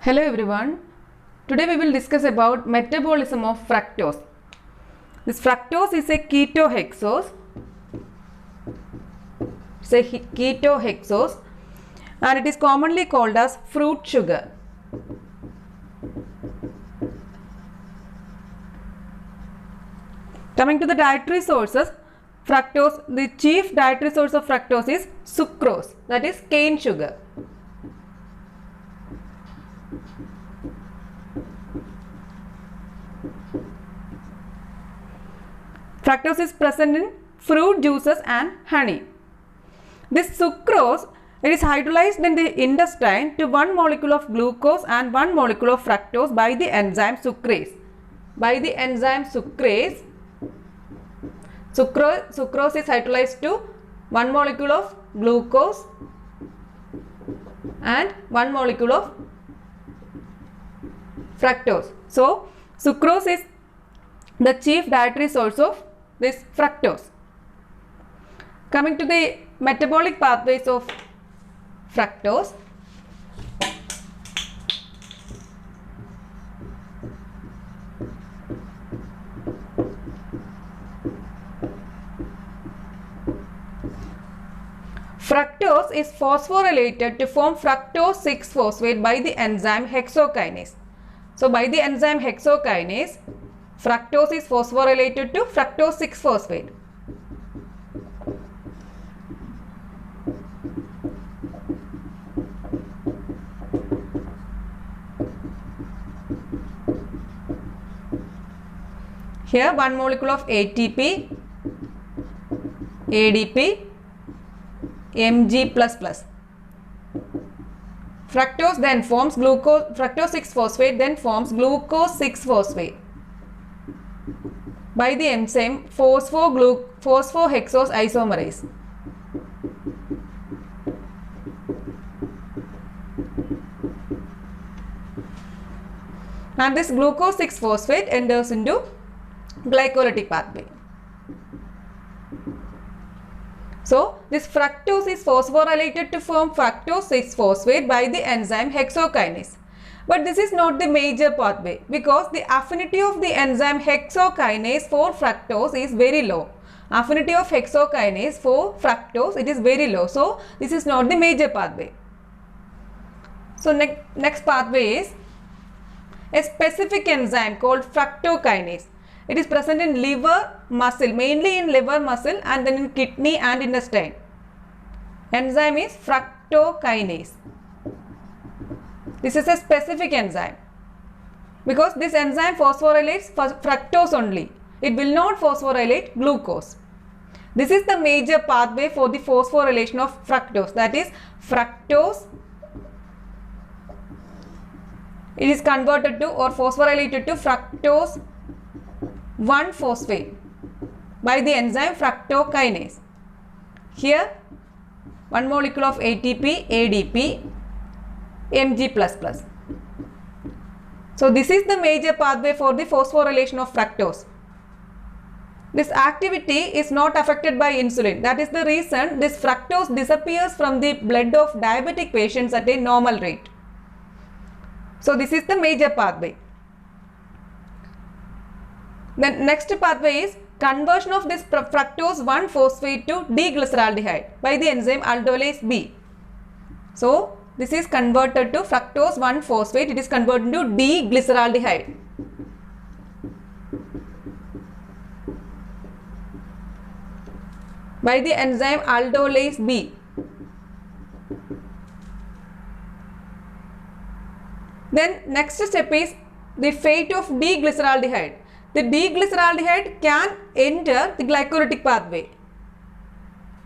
Hello everyone. Today we will discuss about metabolism of fructose. This fructose is a ketohexose. It's a ketohexose and it is commonly called as fruit sugar. Coming to the dietary sources, fructose, the chief dietary source of fructose is sucrose, that is cane sugar. Fructose is present in fruit juices and honey. This sucrose, it is hydrolyzed in the intestine to one molecule of glucose and one molecule of fructose by the enzyme sucrase. By the enzyme sucrase, sucrose is hydrolyzed to one molecule of glucose and one molecule of fructose. So, sucrose is the chief dietary source of this fructose. Coming to the metabolic pathways of fructose. Fructose is phosphorylated to form fructose 6-phosphate by the enzyme hexokinase. So, by the enzyme hexokinase, fructose is phosphorylated to fructose 6-phosphate. Here one molecule of ATP, ADP, Mg++. Fructose then forms glucose, fructose 6-phosphate then forms glucose 6-phosphate by the enzyme phosphohexose isomerase. And this glucose 6-phosphate enters into glycolytic pathway. So, this fructose is phosphorylated to form fructose 6-phosphate by the enzyme hexokinase. But this is not the major pathway because the affinity of the enzyme hexokinase for fructose is very low. Affinity of hexokinase for fructose, it is very low. So, this is not the major pathway. So, next pathway is a specific enzyme called fructokinase. It is present in liver muscle, mainly in liver muscle and then in kidney and intestine. Enzyme is fructokinase. This is a specific enzyme because this enzyme phosphorylates fructose only. It will not phosphorylate glucose. This is the major pathway for the phosphorylation of fructose, that is fructose. It is converted to or phosphorylated to fructose 1-phosphate by the enzyme fructokinase. Here one molecule of ATP, ADP, Mg++. So, this is the major pathway for the phosphorylation of fructose. This activity is not affected by insulin. That is the reason this fructose disappears from the blood of diabetic patients at a normal rate. So, this is the major pathway. The next pathway is conversion of this fructose 1-phosphate to D-glyceraldehyde by the enzyme aldolase B. So, this is converted to fructose 1-phosphate, it is converted to D-glyceraldehyde. By the enzyme aldolase B. Then next step is the fate of D-glyceraldehyde. The D-glyceraldehyde can enter the glycolytic pathway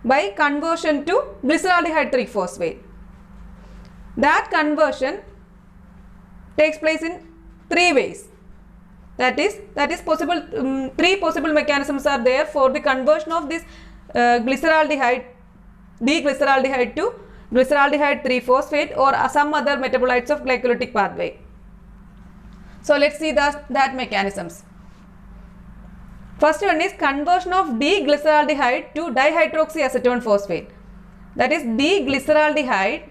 by conversion to glyceraldehyde 3-phosphate. That conversion takes place in 3 ways. That is possible. 3 possible mechanisms are there for the conversion of this glyceraldehyde, D-glyceraldehyde to glyceraldehyde 3-phosphate or some other metabolites of glycolytic pathway. So, let us see that mechanisms. First one is conversion of D-glyceraldehyde to dihydroxyacetone phosphate. That is D-glyceraldehyde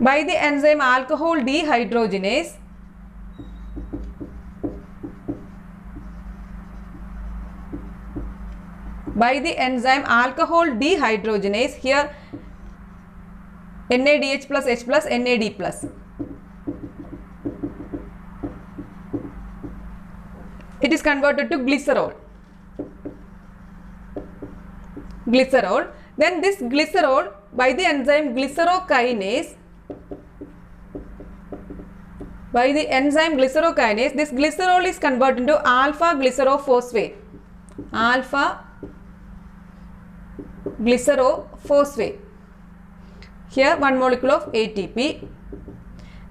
by the enzyme alcohol dehydrogenase here NADH plus H plus NAD plus. It is converted to glycerol. Then this glycerol by the enzyme glycerokinase, this glycerol is converted into alpha glycerophosphate. Here 1 molecule of ATP.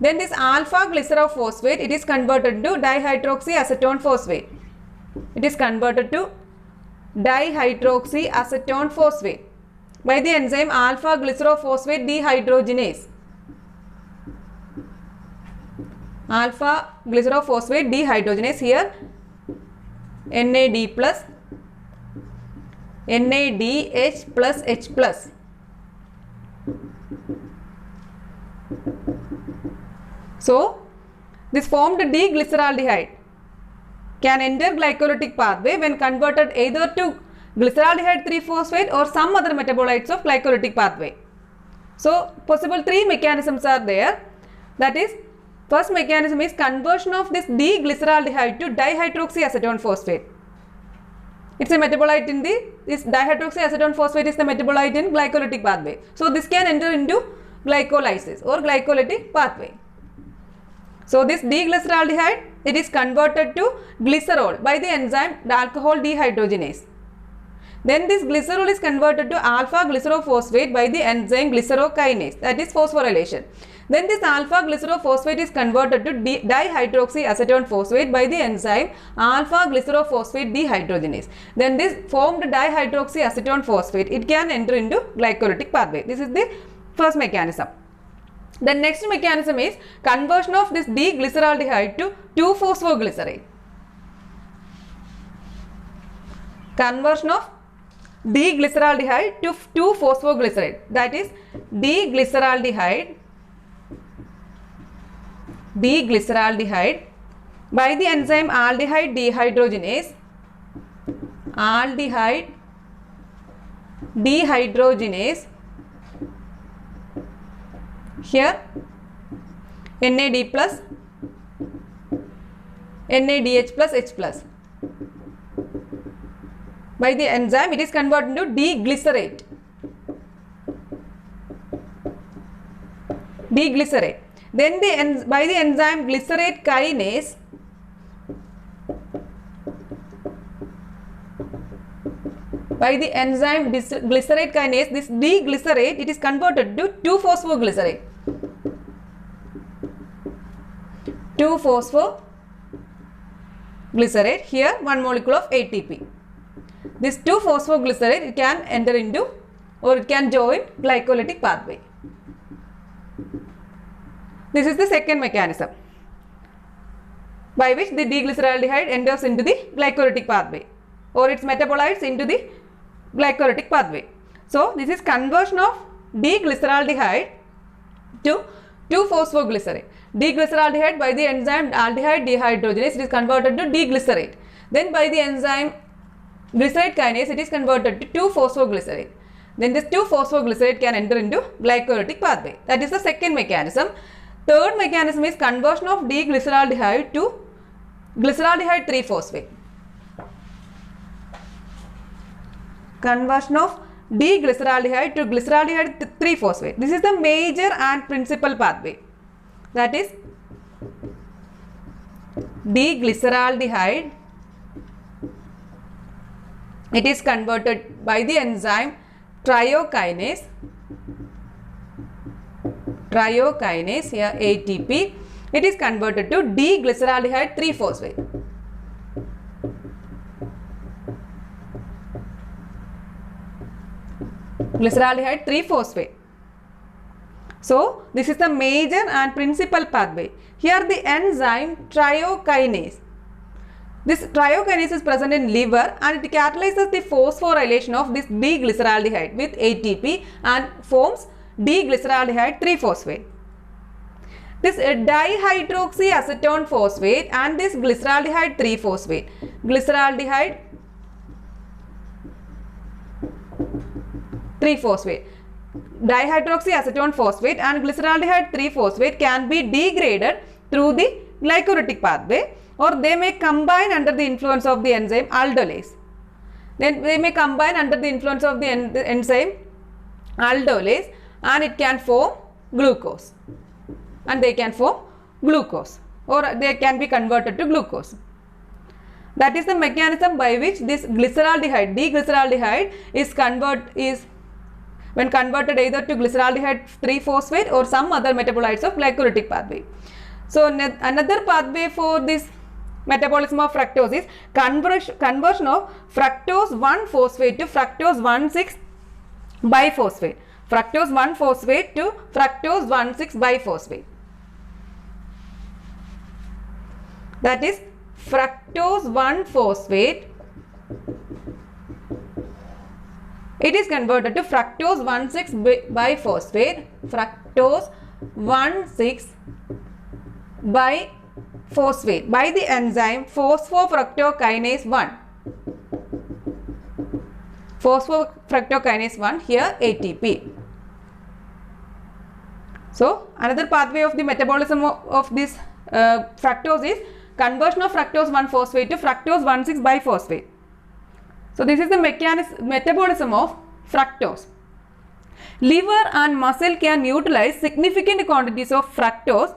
Then this alpha glycerophosphate, it is converted into dihydroxyacetone phosphate. By the enzyme alpha glycerophosphate dehydrogenase. Here NAD plus NADH plus H plus. So this formed D-glyceraldehyde can enter glycolytic pathway when converted either to glyceraldehyde 3-phosphate or some other metabolites of glycolytic pathway. So possible 3 mechanisms are there. That is, first mechanism is conversion of this D-glyceraldehyde to dihydroxyacetone phosphate. It's a metabolite in this dihydroxyacetone phosphate is the metabolite in glycolytic pathway. So this can enter into glycolysis or glycolytic pathway. So this D-glyceraldehyde, it is converted to glycerol by the enzyme alcohol dehydrogenase. Then this glycerol is converted to alpha glycerophosphate by the enzyme glycerokinase, that is phosphorylation. Then this alpha glycerophosphate is converted to dihydroxyacetone phosphate by the enzyme alpha glycerophosphate dehydrogenase. Then this formed dihydroxyacetone phosphate, it can enter into glycolytic pathway. This is the first mechanism. The next mechanism is conversion of this D-glyceraldehyde to 2-phosphoglycerate. Conversion of D-glyceraldehyde to 2-phosphoglycerate, that is D-glyceraldehyde by the enzyme aldehyde dehydrogenase. Here NAD plus NADH plus H plus. By the enzyme, it is converted into D-glycerate. Then by the enzyme glycerate kinase, this D-glycerate, it is converted to 2-phosphoglycerate. 2-phosphoglycerate, here 1 molecule of ATP. This 2-phosphoglycerate, it can enter into or it can join glycolytic pathway. This is the second mechanism by which the D-glyceraldehyde enters into the glycolytic pathway or its metabolites into the glycolytic pathway. So this is conversion of D-glyceraldehyde to 2-phosphoglycerate. D-glyceraldehyde by the enzyme aldehyde dehydrogenase, it is converted to D-glycerate. Then by the enzyme glycerate kinase, it is converted to 2-phosphoglycerate. Then this 2-phosphoglycerate can enter into glycolytic pathway. That is the second mechanism. Third mechanism is conversion of D-glyceraldehyde to glyceraldehyde 3-phosphate. Conversion of D-glyceraldehyde to glyceraldehyde 3-phosphate. This is the major and principal pathway. That is D-glyceraldehyde, it is converted by the enzyme triokinase, here ATP, it is converted to D-glyceraldehyde 3-phosphate. Glyceraldehyde 3-phosphate. So this is the major and principal pathway. Here the enzyme triokinase. This triokinase is present in liver and it catalyzes the phosphorylation of this D-glyceraldehyde with ATP and forms D-glyceraldehyde 3-phosphate. this dihydroxyacetone phosphate and this glyceraldehyde 3-phosphate. Glyceraldehyde 3-phosphate. Dihydroxyacetone phosphate and glyceraldehyde 3-phosphate can be degraded through the glycolytic pathway, or they may combine under the influence of the enzyme aldolase. Then they may combine under the influence of the enzyme aldolase, and it can form glucose. And they can form glucose, or they can be converted to glucose. That is the mechanism by which this glyceraldehyde, D-glyceraldehyde is when converted either to glyceraldehyde 3-phosphate or some other metabolites of glycolytic pathway. So another pathway for this metabolism of fructose is conversion of fructose 1-phosphate to fructose 1,6-biphosphate. Fructose 1-phosphate to fructose 1,6-biphosphate. That is fructose 1-phosphate. It is converted to fructose 1,6-biphosphate. Fructose 1,6-biphosphate by the enzyme phosphofructokinase 1. Phosphofructokinase 1, here ATP. So another pathway of the metabolism of this fructose is conversion of fructose 1-phosphate to fructose 1,6-biphosphate. So this is the metabolism of fructose. Liver and muscle can utilize significant quantities of fructose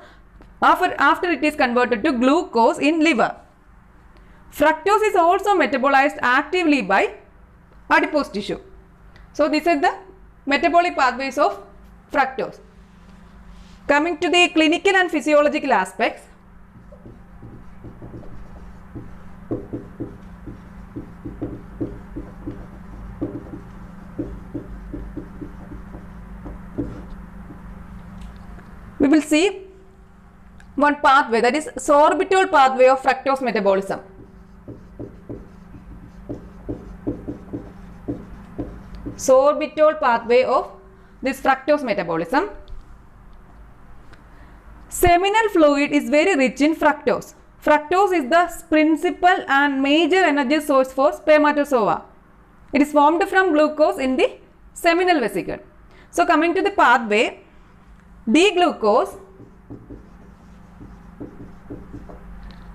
after it is converted to glucose in liver. Fructose is also metabolized actively by adipose tissue. So this is the metabolic pathways of fructose. Coming to the clinical and physiological aspects. We will see one pathway, that is sorbitol pathway of fructose metabolism. Sorbitol pathway of this fructose metabolism. Seminal fluid is very rich in fructose. Fructose is the principal and major energy source for spermatozoa. It is formed from glucose in the seminal vesicle. So coming to the pathway, D-glucose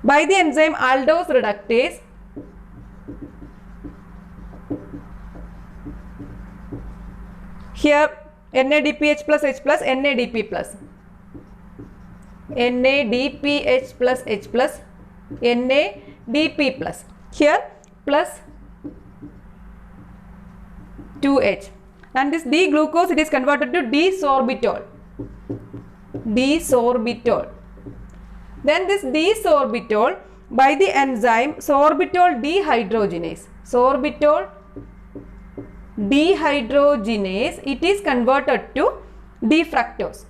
by the enzyme aldose reductase here NADPH plus H plus NADP plus NADPH plus H plus NADP plus here plus 2H, and this D-glucose it is converted to D-sorbitol. D-sorbitol. Then this D-sorbitol by the enzyme sorbitol dehydrogenase. Sorbitol dehydrogenase, it is converted to D-fructose.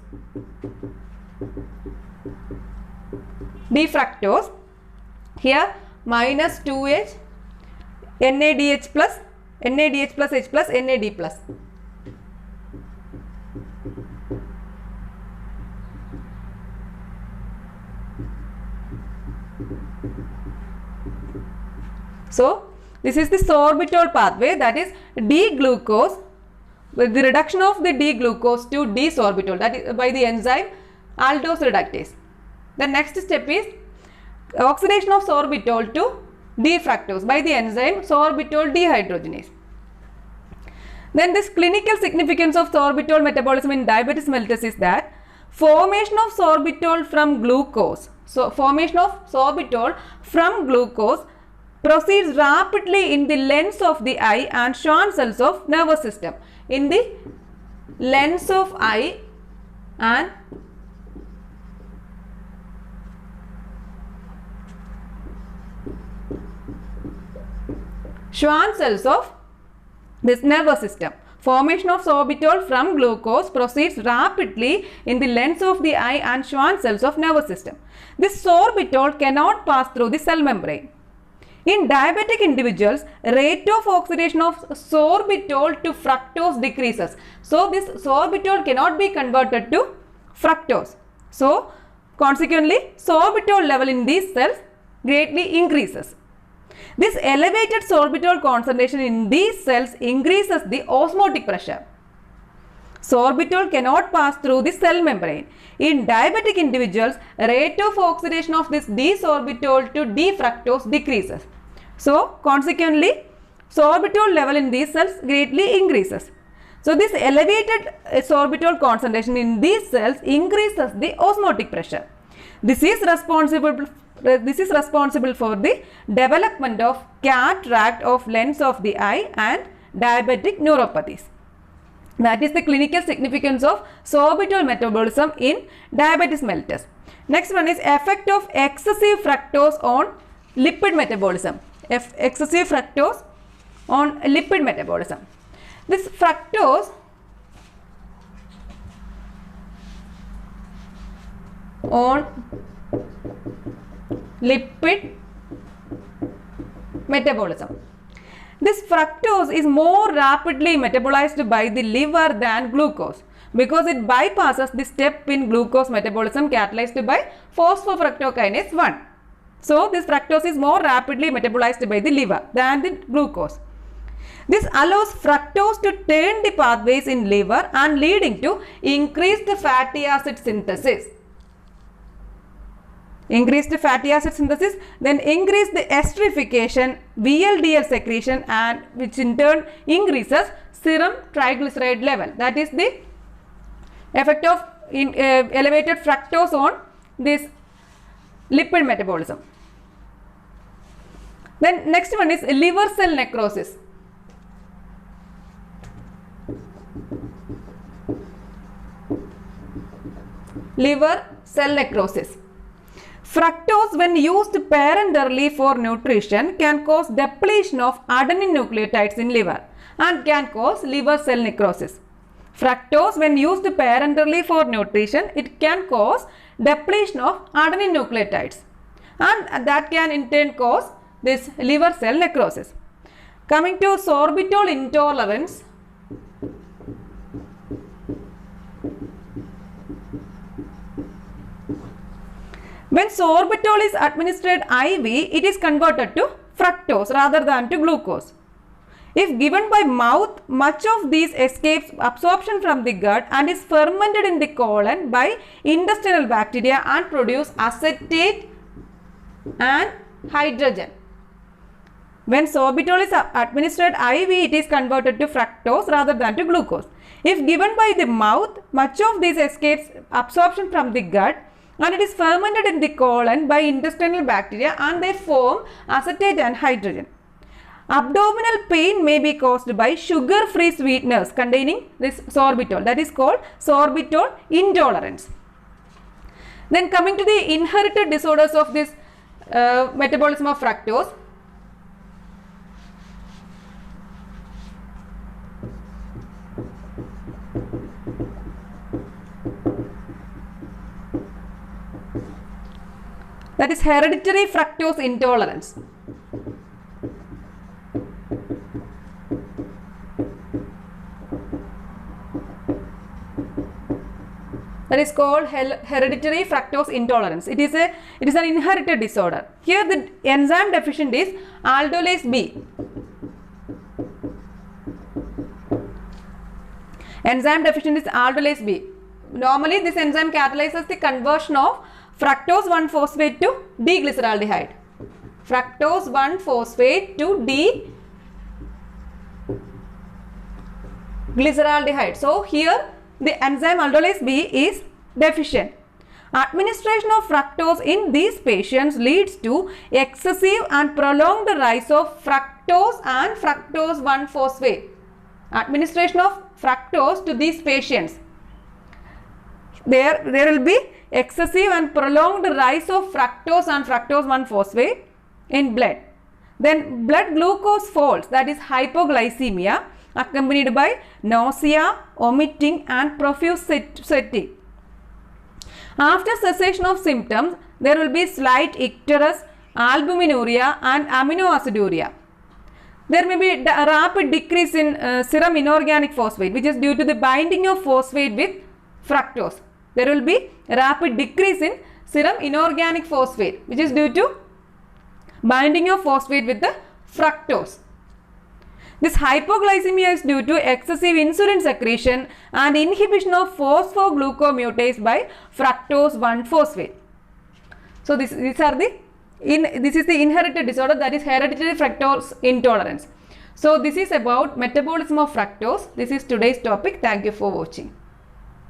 D-fructose. Here minus 2H NADH plus H plus NAD plus. So this is the sorbitol pathway, that is D-glucose with the reduction of the D-glucose to D-sorbitol, that is by the enzyme aldose reductase. The next step is oxidation of sorbitol to D-fructose by the enzyme sorbitol dehydrogenase. Then this clinical significance of sorbitol metabolism in diabetes mellitus is that formation of sorbitol from glucose. So formation of sorbitol from glucose proceeds rapidly in the lens of the eye and Schwann cells of nervous system. In the lens of eye and Schwann cells of this nervous system. Formation of sorbitol from glucose proceeds rapidly in the lens of the eye and Schwann cells of nervous system. This sorbitol cannot pass through the cell membrane. In diabetic individuals, rate of oxidation of sorbitol to fructose decreases. So this sorbitol cannot be converted to fructose. So Consequently, sorbitol level in these cells greatly increases. This elevated sorbitol concentration in these cells increases the osmotic pressure. Sorbitol cannot pass through the cell membrane. In diabetic individuals, rate of oxidation of this D-sorbitol to D-fructose decreases. So, consequently, sorbitol level in these cells greatly increases. So, this elevated sorbitol concentration in these cells increases the osmotic pressure. This is responsible for the development of cataract of lens of the eye and diabetic neuropathies. That is the clinical significance of sorbitol metabolism in diabetes mellitus. Next one is effect of excessive fructose on lipid metabolism. Excessive fructose on lipid metabolism. This fructose on lipid metabolism. This fructose is more rapidly metabolized by the liver than glucose because it bypasses the step in glucose metabolism catalyzed by phosphofructokinase 1. So, this fructose is more rapidly metabolized by the liver than the glucose. This allows fructose to turn the pathways in liver and leading to increased fatty acid synthesis. Increased fatty acid synthesis, then increase the esterification, VLDL secretion, and which in turn increases serum triglyceride level. That is the effect of elevated fructose on this lipid metabolism. Then next one is liver cell necrosis. Liver cell necrosis. Fructose, when used parenterally for nutrition, can cause depletion of adenine nucleotides in liver and can cause liver cell necrosis. Fructose, when used parenterally for nutrition, it can cause depletion of adenine nucleotides and that can in turn cause this liver cell necrosis. Coming to sorbitol intolerance. When sorbitol is administered IV, it is converted to fructose rather than to glucose. If given by mouth, much of these escapes absorption from the gut and is fermented in the colon by intestinal bacteria and produce acetate and hydrogen. When sorbitol is administered IV, it is converted to fructose rather than to glucose. If given by the mouth, much of these escapes absorption from the gut and it is fermented in the colon by intestinal bacteria and they form acetate and hydrogen. Abdominal pain may be caused by sugar-free sweeteners containing this sorbitol, that is called sorbitol intolerance. Then coming to the inherited disorders of this metabolism of fructose. That is hereditary fructose intolerance. That is called hereditary fructose intolerance. It is an inherited disorder. Here the enzyme deficient is aldolase B. Enzyme deficient is aldolase B. Normally this enzyme catalyzes the conversion of fructose 1-phosphate to D-glyceraldehyde. Fructose 1-phosphate to D-glyceraldehyde. So here the enzyme aldolase B is deficient. Administration of fructose in these patients leads to excessive and prolonged rise of fructose and fructose 1-phosphate. Administration of fructose to these patients. There will be excessive and prolonged rise of fructose and fructose 1-phosphate in blood. Then blood glucose falls, that is hypoglycemia, accompanied by nausea, vomiting and profuse sweating. After cessation of symptoms, there will be slight icterus, albuminuria and aminoaciduria. There may be a rapid decrease in serum inorganic phosphate, which is due to the binding of phosphate with fructose. There will be a rapid decrease in serum inorganic phosphate, which is due to binding of phosphate with the fructose. This hypoglycemia is due to excessive insulin secretion and inhibition of phosphoglucomutase by fructose 1-phosphate. So this is the inherited disorder, that is hereditary fructose intolerance. So this is about metabolism of fructose. This is today's topic. Thank you for watching.